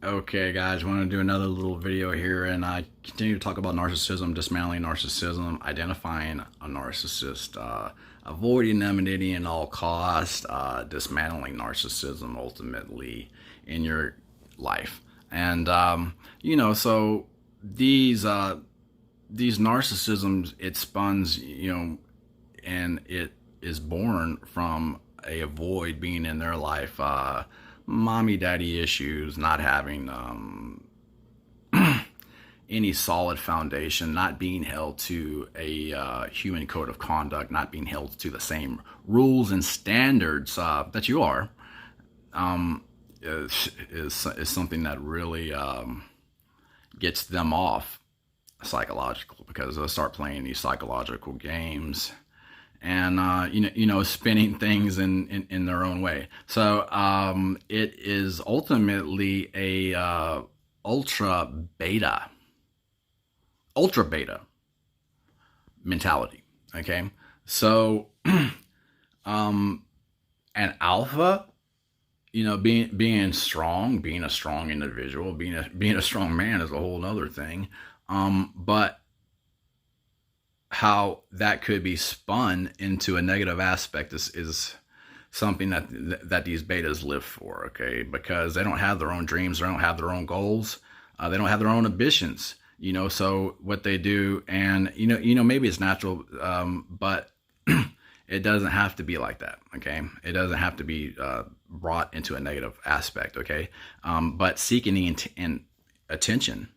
Okay, guys, want to do another little video here, and I continue to talk about narcissism, dismantling narcissism, identifying a narcissist, avoiding them at any and all cost, dismantling narcissism ultimately in your life. And so these narcissisms, it spuns, and it is born from a void being in their life. Mommy daddy issues, not having any solid foundation, not being held to a human code of conduct, not being held to the same rules and standards that you are, is something that really gets them off psychological, because they'll start playing these psychological games and spinning things in their own way. So it is ultimately a ultra beta mentality. Okay, so an alpha, being strong, being a strong individual, being a strong man is a whole other thing. But how that could be spun into a negative aspect is something that these betas live for. Okay, because they don't have their own dreams, they don't have their own goals, they don't have their own ambitions. So what they do, and maybe it's natural, but it doesn't have to be like that. Okay, it doesn't have to be brought into a negative aspect. Okay, but seeking the attention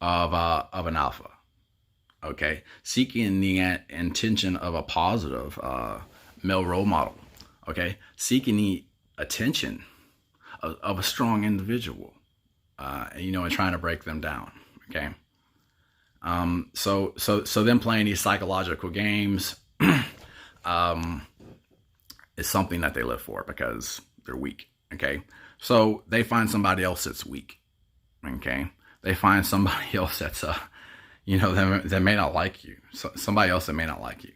of an alpha. Okay, seeking the intention of a positive male role model. Okay, seeking the attention of a strong individual, and trying to break them down. Okay, so them playing these psychological games is something that they live for because they're weak. Okay, so they find somebody else that's weak. Okay, they find somebody else that's that may not like you. Somebody else that may not like you.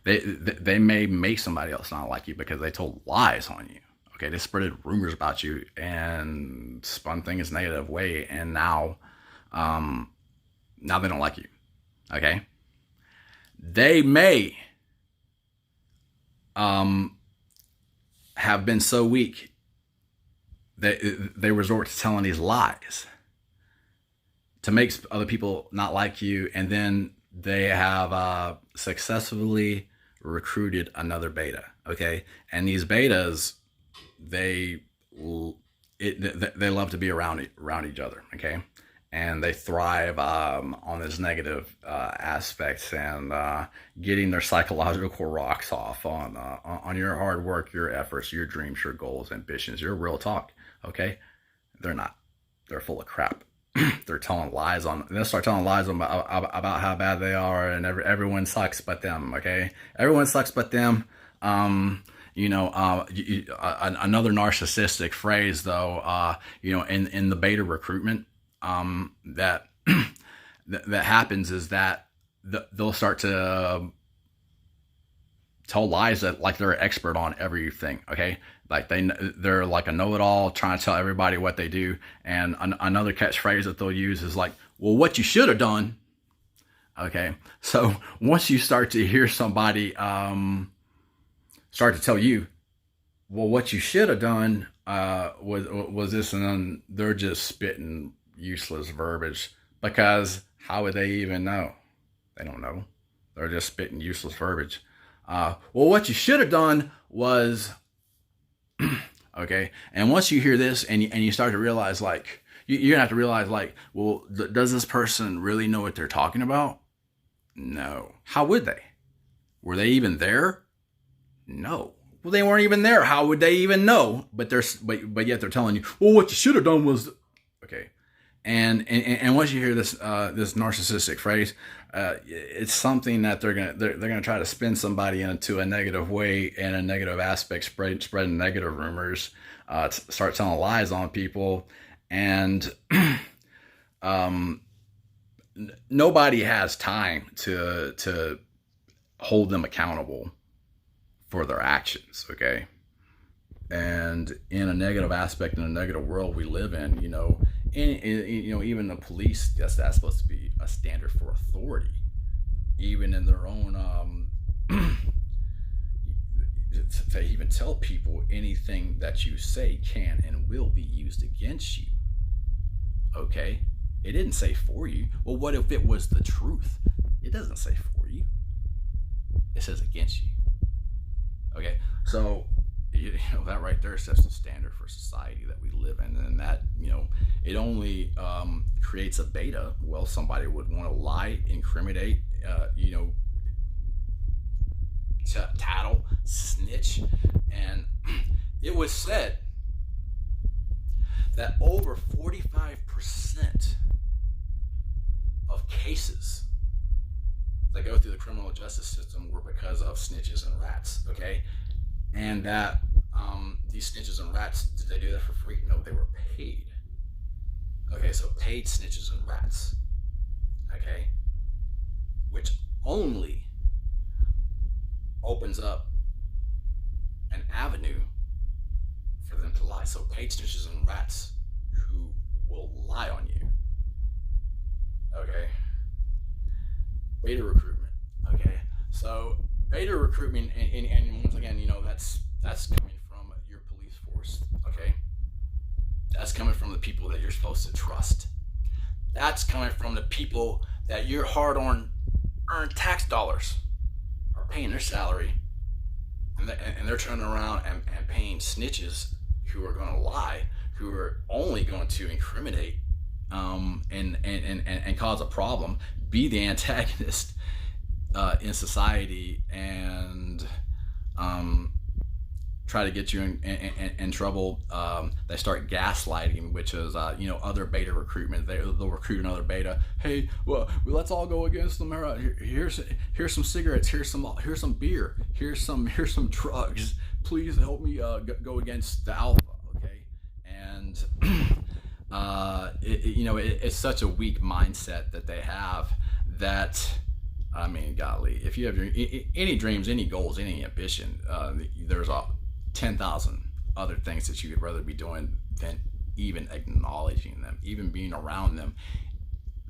They may make somebody else not like you because they told lies on you. Okay, they spread rumors about you and spun things negative way, and now they don't like you. Okay, they may have been so weak that they resort to telling these lies to make other people not like you, and then they have successfully recruited another beta. Okay, and these betas, they love to be around each other. Okay, and they thrive on this negative aspects, and getting their psychological rocks off on your hard work, your efforts, your dreams, your goals, ambitions, your real talk. Okay, they're not. They're full of crap. They're telling lies they'll start telling lies about how bad they are, and everyone sucks but them. Okay, everyone sucks but them. Another narcissistic phrase, though, in the beta recruitment, that that happens is that they'll start to tell lies that like they're an expert on everything. Okay, like they're like a know-it-all, trying to tell everybody what they do. And another catchphrase that they'll use is like, well, what you should have done. Okay, so once you start to hear somebody start to tell you, well, what you should have done was this, and then they're just spitting useless verbiage, because how would they even know? They don't know. They're just spitting useless verbiage. Well, what you should have done was, okay. And once you hear this and you start to realize, like, you're gonna have to realize, like, well, does this person really know what they're talking about? No. How would they? Were they even there? No. Well, they weren't even there. How would they even know? But yet they're telling you, well, what you should have done was, okay. And once you hear this this narcissistic phrase, it's something that they're gonna try to spin somebody into a negative way, and a negative aspect, spreading negative rumors, start telling lies on people, and nobody has time to hold them accountable for their actions. Okay, And in a negative aspect, in a negative world we live in, even the police, that's supposed to be a standard for authority, even in their own they even tell people anything that you say can and will be used against you. Okay, it didn't say for you. Well, what if it was the truth? It doesn't say for you, it says against you. Okay, so that right there sets the standard for society that we live in, and that it only creates a beta. Well, somebody would want to lie, incriminate, tattle, snitch, and it was said that over 45% of cases that go through the criminal justice system were because of snitches and rats. Okay, and that these snitches and rats, did they do that for free? No, they were paid. Okay, so paid snitches and rats. Okay, which only opens up an avenue for them to lie. So paid snitches and rats who will lie on you. Okay, beta recruitment. Okay, so beta recruitment, and once again, that's coming from your police force. Okay, that's coming from the people that you're supposed to trust. That's coming from the people that your hard-earned tax dollars are paying their salary, and they're turning around and paying snitches who are going to lie, who are only going to incriminate and cause a problem, be the antagonist in society, and try to get you in trouble. They start gaslighting, which is other beta recruitment. They'll recruit another beta. Hey, well, let's all go against them. Here's some cigarettes. Here's some beer. Here's some drugs. Please help me go against the alpha. Okay, and it's such a weak mindset that they have that. I mean, golly, if you have any dreams, any goals, any ambition, there's 10,000 other things that you would rather be doing than even acknowledging them, even being around them,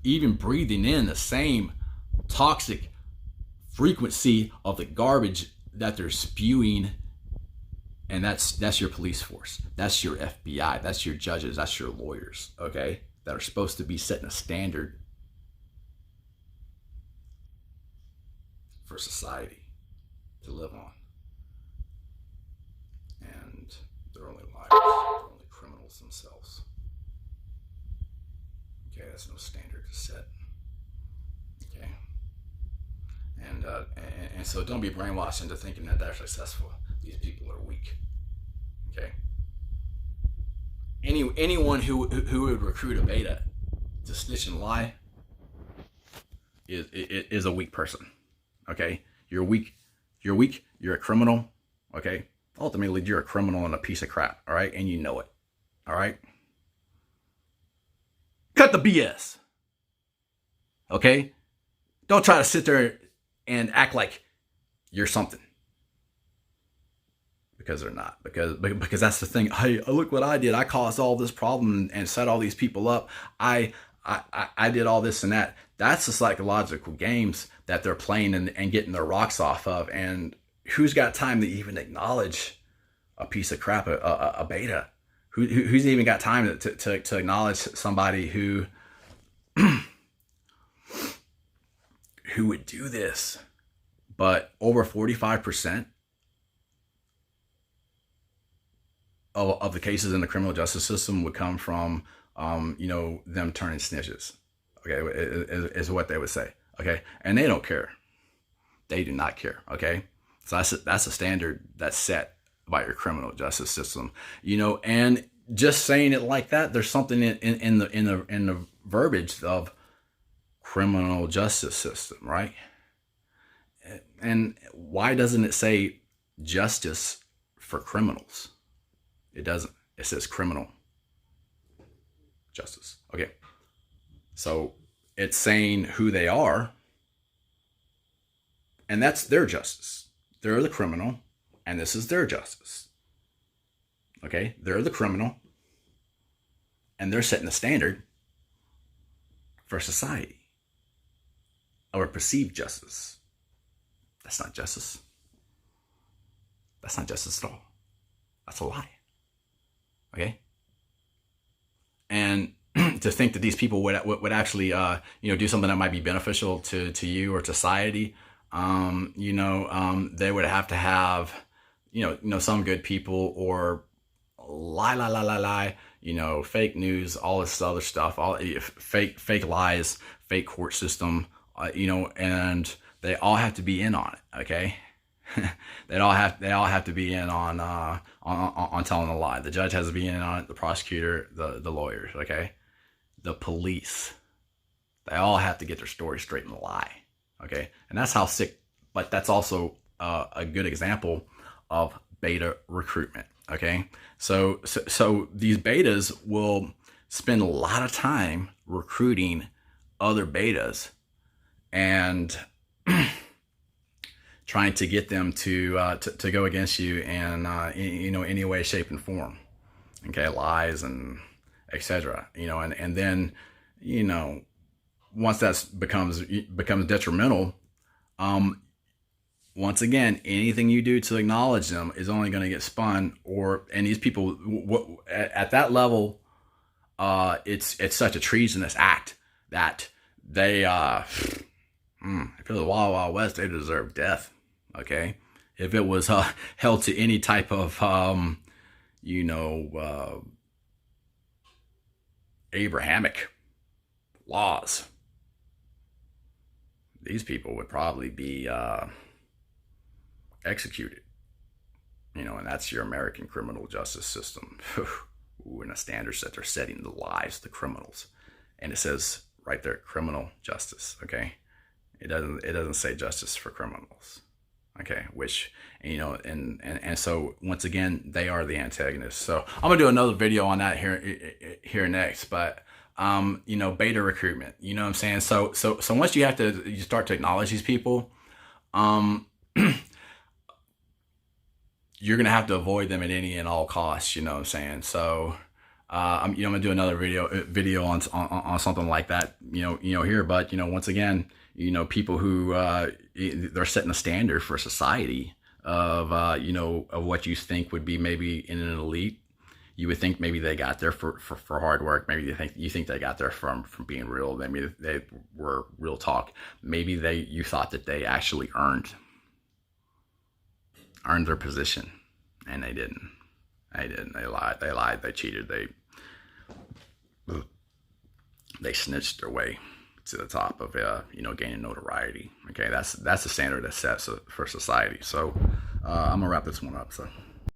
even breathing in the same toxic frequency of the garbage that they're spewing. And that's your police force. That's your FBI. That's your judges. That's your lawyers, okay, that are supposed to be setting a standard for society to live on. And they're only liars. They're only criminals themselves. Okay, that's no standard to set. Okay, and so don't be brainwashed into thinking that they're successful. These people are weak. Okay. Anyone who would recruit a beta to snitch and lie is a weak person. Okay, you're weak. You're a criminal. Okay, ultimately you're a criminal and a piece of crap. All right, and you know it. All right. Cut the BS. Okay, don't try to sit there and act like you're something, because they're not. Because that's the thing. Hey, look what I did. I caused all this problem and set all these people up. I did all this and that. That's the psychological games that they're playing and getting their rocks off of. And who's got time to even acknowledge a piece of crap, a beta? Who's even got time to acknowledge somebody who would do this? But over 45% of the cases in the criminal justice system would come from them turning snitches. Okay, is what they would say. Okay, and they don't care. They do not care. Okay, so that's a standard that's set by your criminal justice system. And just saying it like that, there's something in the verbiage of criminal justice system, right? And why doesn't it say justice for criminals? It doesn't. It says criminal justice. Okay. So it's saying who they are, and that's their justice. They're the criminal, and this is their justice. Okay, they're the criminal, and they're setting the standard for society or perceived justice. That's not justice. That's not justice at all. That's a lie. Okay, and to think that these people would actually do something that might be beneficial to you or to society, they would have to have some good people, or lie, fake news, all this other stuff, all fake lies, fake court system, and they all have to be in on it. Okay. They all have to be in on telling a lie. The judge has to be in on it, the prosecutor, the lawyers, okay? The police. They all have to get their story straight and lie. Okay? And that's how sick, but that's also a good example of beta recruitment. Okay? So these betas will spend a lot of time recruiting other betas and trying to get them to go against you in any way, shape, and form. Okay, lies and etc. And then once that becomes detrimental, once again, anything you do to acknowledge them is only going to get spun. And these people at that level, it's such a treasonous act that they if it was the Wild Wild West, they deserve death. Okay, if it was held to any type of Abrahamic laws, these people would probably be executed. And that's your American criminal justice system. Ooh, and the standards that they're setting, the lives, the criminals, and it says right there, criminal justice. Okay, it doesn't say justice for criminals. Okay, which, and so once again, they are the antagonists. So I'm gonna do another video on that here next, but beta recruitment, you know what I'm saying? So once you start to acknowledge these people, you're gonna have to avoid them at any and all costs, you know what I'm saying? So I'm gonna do another video on something like that, here, but once again, people who they're setting a standard for society of of what you think would be maybe in an elite. You would think maybe they got there for hard work. Maybe you think they got there from being real. Maybe they were real talk. Maybe you thought that they actually earned their position, and they didn't. They lied. They cheated. They snitched their way to the top of gaining notoriety. Okay, that's the standard that's set for society. So I'm gonna wrap this one up. So.